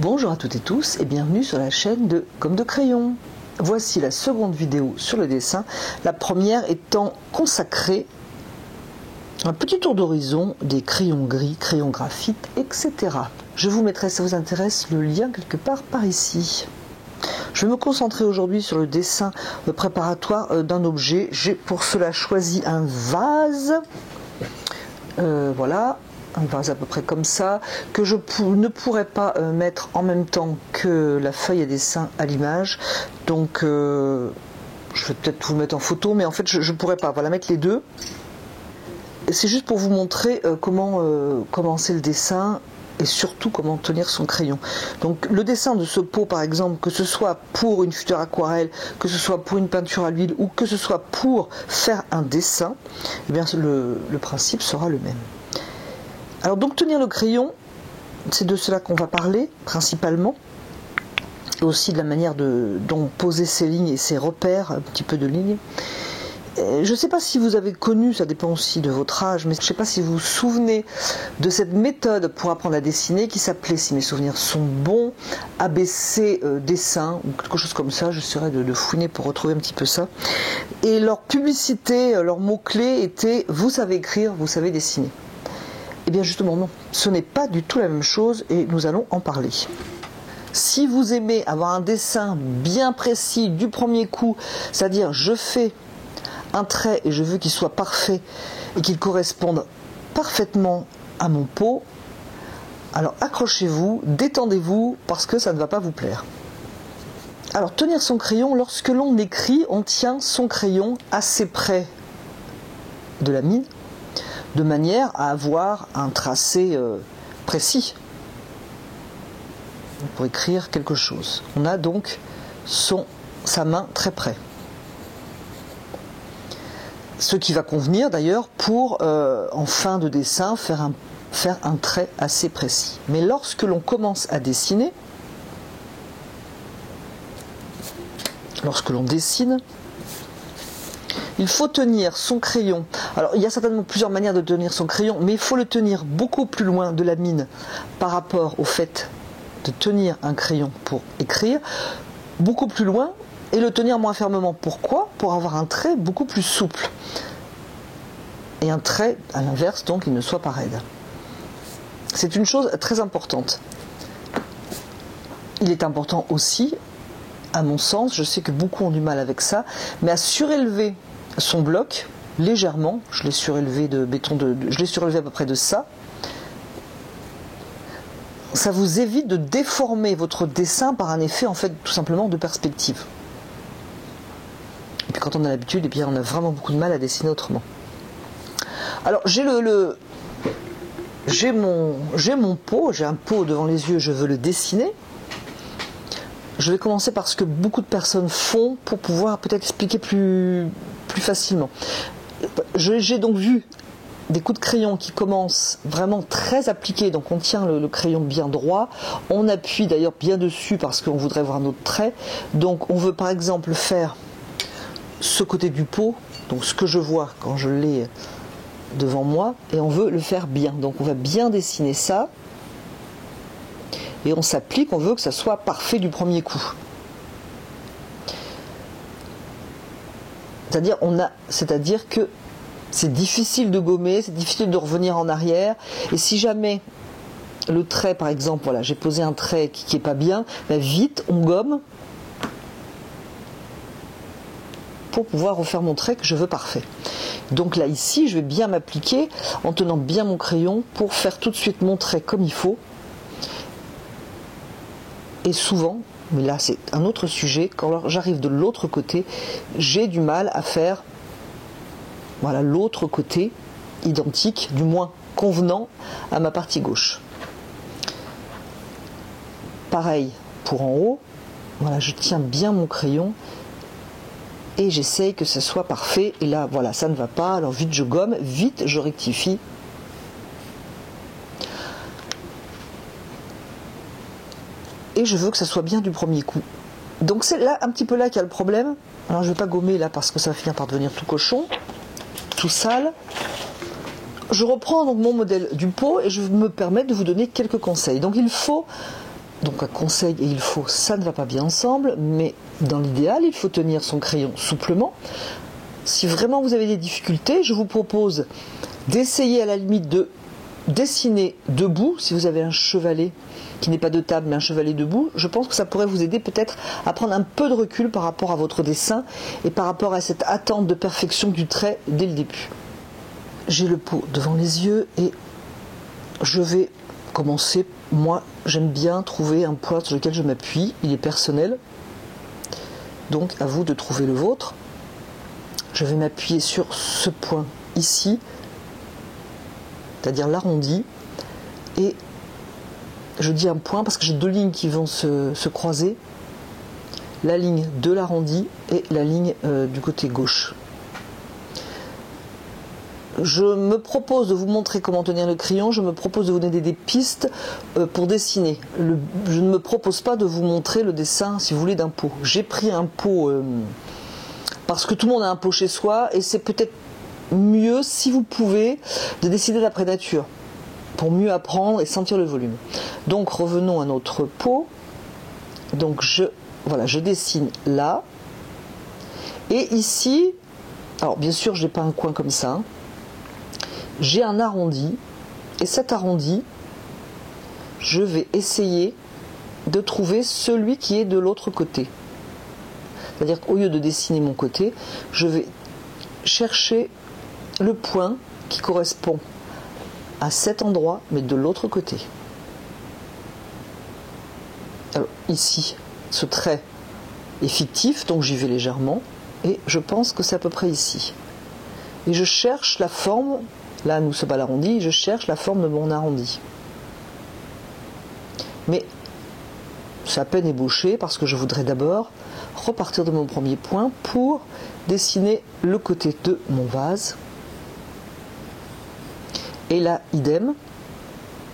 Bonjour à toutes et tous et bienvenue sur la chaîne de Gomme de Crayon. Voici la seconde vidéo sur le dessin, la première étant consacrée à un petit tour d'horizon des crayons gris, crayons graphite, etc. Je vous mettrai, si ça vous intéresse, le lien quelque part par ici. Je vais me concentrer aujourd'hui sur le dessin préparatoire d'un objet. J'ai pour cela choisi un vase. Voilà. Un vase à peu près comme ça, que je ne pourrais pas mettre en même temps que la feuille à dessin à l'image. Donc, je vais peut-être vous mettre en photo, mais en fait, je ne pourrais pas. Voilà, mettre les deux. C'est juste pour vous montrer comment commencer le dessin et surtout comment tenir son crayon. Donc, le dessin de ce pot, par exemple, que ce soit pour une future aquarelle, que ce soit pour une peinture à l'huile ou que ce soit pour faire un dessin, eh bien, le principe sera le même. Alors donc tenir le crayon, c'est de cela qu'on va parler principalement, et aussi de la manière dont poser ses lignes et ses repères, un petit peu de lignes. Je ne sais pas si vous avez connu, ça dépend aussi de votre âge, mais je ne sais pas si vous vous souvenez de cette méthode pour apprendre à dessiner qui s'appelait, si mes souvenirs sont bons, ABC dessin, ou quelque chose comme ça, j'essaierai de fouiner pour retrouver un petit peu ça. Et leur publicité, leur mot-clé était « vous savez écrire, vous savez dessiner ». Eh bien justement non, ce n'est pas du tout la même chose et nous allons en parler. Si vous aimez avoir un dessin bien précis du premier coup, c'est-à-dire je fais un trait et je veux qu'il soit parfait et qu'il corresponde parfaitement à mon pot, alors accrochez-vous, détendez-vous parce que ça ne va pas vous plaire. Alors tenir son crayon, lorsque l'on écrit, on tient son crayon assez près de la mine, de manière à avoir un tracé précis pour écrire quelque chose. On a donc sa main très près. Ce qui va convenir d'ailleurs pour, en fin de dessin, faire un trait assez précis. Mais lorsque l'on commence à dessiner, lorsque l'on dessine, il faut tenir son crayon. Alors, il y a certainement plusieurs manières de tenir son crayon, mais il faut le tenir beaucoup plus loin de la mine par rapport au fait de tenir un crayon pour écrire, beaucoup plus loin, et le tenir moins fermement. Pourquoi ? Pour avoir un trait beaucoup plus souple. Et un trait, à l'inverse, donc, il ne soit pas raide. C'est une chose très importante. Il est important aussi, à mon sens, je sais que beaucoup ont du mal avec ça, mais à surélever son bloc légèrement, je l'ai surélevé je l'ai surélevé à peu près de ça. Ça vous évite de déformer votre dessin par un effet en fait tout simplement de perspective. Et puis quand on a l'habitude, eh bien on a vraiment beaucoup de mal à dessiner autrement. Alors j'ai mon pot, j'ai un pot devant les yeux, je veux le dessiner. Je vais commencer par ce que beaucoup de personnes font pour pouvoir peut-être expliquer plus facilement. J'ai donc vu des coups de crayon qui commencent vraiment très appliqués, donc on tient le crayon bien droit, on appuie d'ailleurs bien dessus parce qu'on voudrait voir notre trait, donc on veut par exemple faire ce côté du pot, donc ce que je vois quand je l'ai devant moi, et on veut le faire bien, donc on va bien dessiner ça, et on s'applique, on veut que ça soit parfait du premier coup. C'est-à-dire que c'est difficile de gommer, c'est difficile de revenir en arrière. Et si jamais le trait, par exemple, voilà, j'ai posé un trait qui n'est pas bien, ben vite, on gomme pour pouvoir refaire mon trait que je veux parfait. Donc là, ici, je vais bien m'appliquer en tenant bien mon crayon pour faire tout de suite mon trait comme il faut. Et souvent, mais là c'est un autre sujet, quand j'arrive de l'autre côté, j'ai du mal à faire voilà, l'autre côté identique, du moins convenant à ma partie gauche. Pareil pour en haut, voilà, je tiens bien mon crayon et j'essaye que ce soit parfait. Et là, voilà, ça ne va pas, alors vite je gomme, vite je rectifie. Et je veux que ça soit bien du premier coup. Donc c'est là un petit peu là qu'il y a le problème. Alors je ne vais pas gommer là parce que ça va finir par devenir tout cochon, tout sale. Je reprends donc mon modèle du pot et je me permets de vous donner quelques conseils. Donc il faut Donc un conseil, et il faut, ça ne va pas bien ensemble, mais dans l'idéal, il faut tenir son crayon souplement. Si vraiment vous avez des difficultés, je vous propose d'essayer à la limite de dessiner debout, si vous avez un chevalet qui n'est pas de table mais un chevalet debout, je pense que ça pourrait vous aider peut-être à prendre un peu de recul par rapport à votre dessin et par rapport à cette attente de perfection du trait dès le début. J'ai le pot devant les yeux et je vais commencer. Moi, j'aime bien trouver un point sur lequel je m'appuie, il est personnel, donc à vous de trouver le vôtre. Je vais m'appuyer sur ce point ici, c'est-à-dire l'arrondi, et je dis un point parce que j'ai deux lignes qui vont se croiser, la ligne de l'arrondi et la ligne du côté gauche. Je me propose de vous montrer comment tenir le crayon, je me propose de vous donner des pistes pour dessiner. Je ne me propose pas de vous montrer le dessin, si vous voulez, d'un pot. J'ai pris un pot parce que tout le monde a un pot chez soi et c'est peut-être mieux, si vous pouvez, de dessiner d'après nature pour mieux apprendre et sentir le volume. Donc revenons à notre pot. Donc je dessine là et ici, alors bien sûr je n'ai pas un coin comme ça, hein. J'ai un arrondi et cet arrondi, je vais essayer de trouver celui qui est de l'autre côté. C'est-à-dire qu'au lieu de dessiner mon côté, je vais chercher le point qui correspond à cet endroit, mais de l'autre côté. Alors ici, ce trait est fictif, donc j'y vais légèrement, et je pense que c'est à peu près ici. Et je cherche la forme. Là, nous sommes à l'arrondi, je cherche la forme de mon arrondi. Mais c'est à peine ébauché parce que je voudrais d'abord repartir de mon premier point pour dessiner le côté de mon vase. Et là, idem,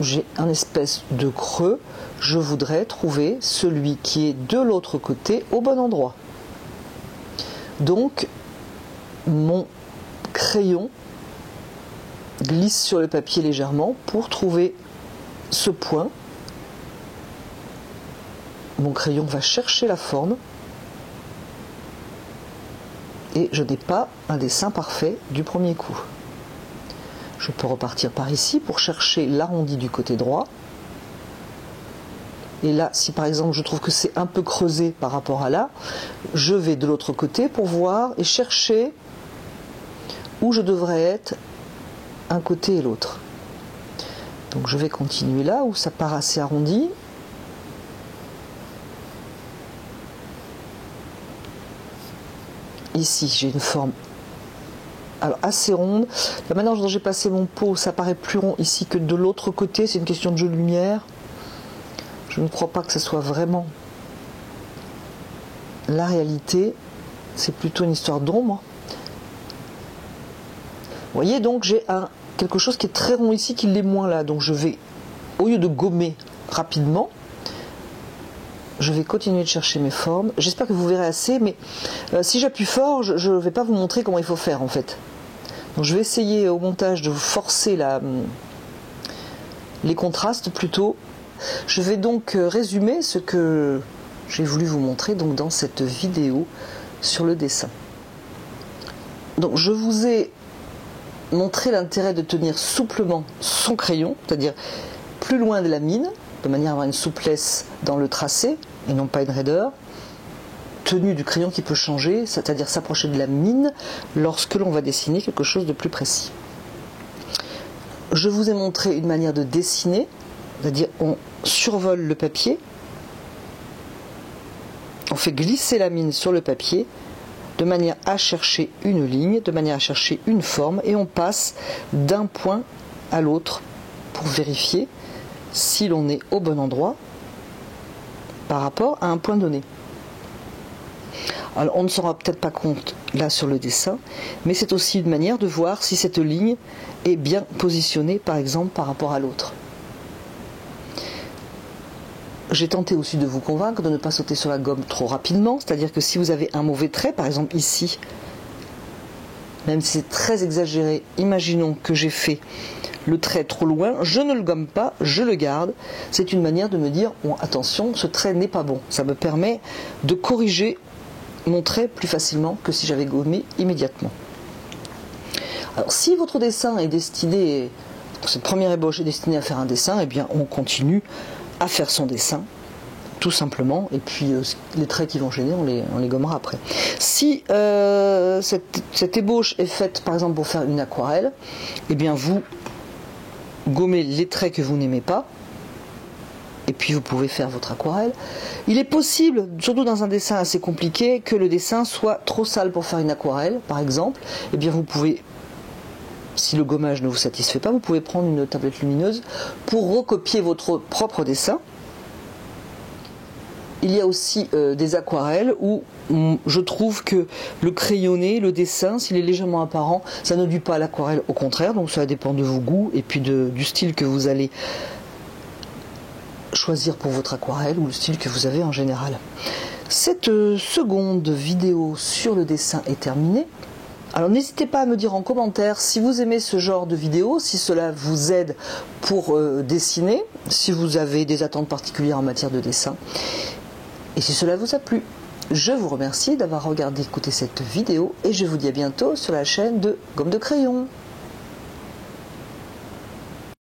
j'ai un espèce de creux. Je voudrais trouver celui qui est de l'autre côté au bon endroit. Donc, mon crayon glisse sur le papier légèrement pour trouver ce point. Mon crayon va chercher la forme et je n'ai pas un dessin parfait du premier coup. Je peux repartir par ici pour chercher l'arrondi du côté droit. Et là, si par exemple je trouve que c'est un peu creusé par rapport à là, je vais de l'autre côté pour voir et chercher où je devrais être un côté et l'autre. Donc je vais continuer là où ça part assez arrondi. Ici j'ai une forme alors assez ronde. La manière dont j'ai passé mon pot, ça paraît plus rond ici que de l'autre côté. C'est une question de jeu de lumière. Je ne crois pas que ce soit vraiment la réalité. C'est plutôt une histoire d'ombre. Vous voyez, donc j'ai quelque chose qui est très rond ici, qui l'est moins là. Donc je vais, au lieu de gommer rapidement, je vais continuer de chercher mes formes. J'espère que vous verrez assez, mais si j'appuie fort, je ne vais pas vous montrer comment il faut faire en fait. Donc je vais essayer au montage de vous forcer les contrastes plutôt. Je vais donc résumer ce que j'ai voulu vous montrer donc dans cette vidéo sur le dessin. Donc je vous ai montré l'intérêt de tenir souplement son crayon, c'est-à-dire plus loin de la mine, de manière à avoir une souplesse dans le tracé et non pas une raideur. Tenue du crayon qui peut changer, c'est-à-dire s'approcher de la mine lorsque l'on va dessiner quelque chose de plus précis. Je vous ai montré une manière de dessiner, c'est-à-dire on survole le papier, on fait glisser la mine sur le papier de manière à chercher une ligne, de manière à chercher une forme, et on passe d'un point à l'autre pour vérifier si l'on est au bon endroit par rapport à un point donné. Alors on ne s'en rend peut-être pas compte là sur le dessin, mais c'est aussi une manière de voir si cette ligne est bien positionnée par exemple par rapport à l'autre. J'ai tenté aussi de vous convaincre de ne pas sauter sur la gomme trop rapidement, c'est-à-dire que si vous avez un mauvais trait, par exemple ici, même si c'est très exagéré. Imaginons que j'ai fait le trait trop loin, je ne le gomme pas, je le garde. C'est une manière de me dire, bon, attention, ce trait n'est pas bon. Ça me permet de corriger mon trait plus facilement que si j'avais gommé immédiatement. Alors si votre dessin est destiné, cette première ébauche est destinée à faire un dessin, eh bien on continue à faire son dessin, tout simplement, et puis les traits qui vont gêner, on les gommera après. Si cette ébauche est faite par exemple pour faire une aquarelle, eh bien vous gommez les traits que vous n'aimez pas, et puis vous pouvez faire votre aquarelle. Il est possible, surtout dans un dessin assez compliqué, que le dessin soit trop sale pour faire une aquarelle, par exemple. Eh bien vous pouvez, si le gommage ne vous satisfait pas, vous pouvez prendre une tablette lumineuse pour recopier votre propre dessin. Il y a aussi des aquarelles où je trouve que le crayonné, le dessin, s'il est légèrement apparent, ça ne nuit pas à l'aquarelle, au contraire, donc ça dépend de vos goûts et puis du style que vous allez choisir pour votre aquarelle ou le style que vous avez en général. Cette seconde vidéo sur le dessin est terminée. Alors n'hésitez pas à me dire en commentaire si vous aimez ce genre de vidéo, si cela vous aide pour dessiner, si vous avez des attentes particulières en matière de dessin et si cela vous a plu. Je vous remercie d'avoir regardé, écouté cette vidéo et je vous dis à bientôt sur la chaîne de Gomme de Crayon.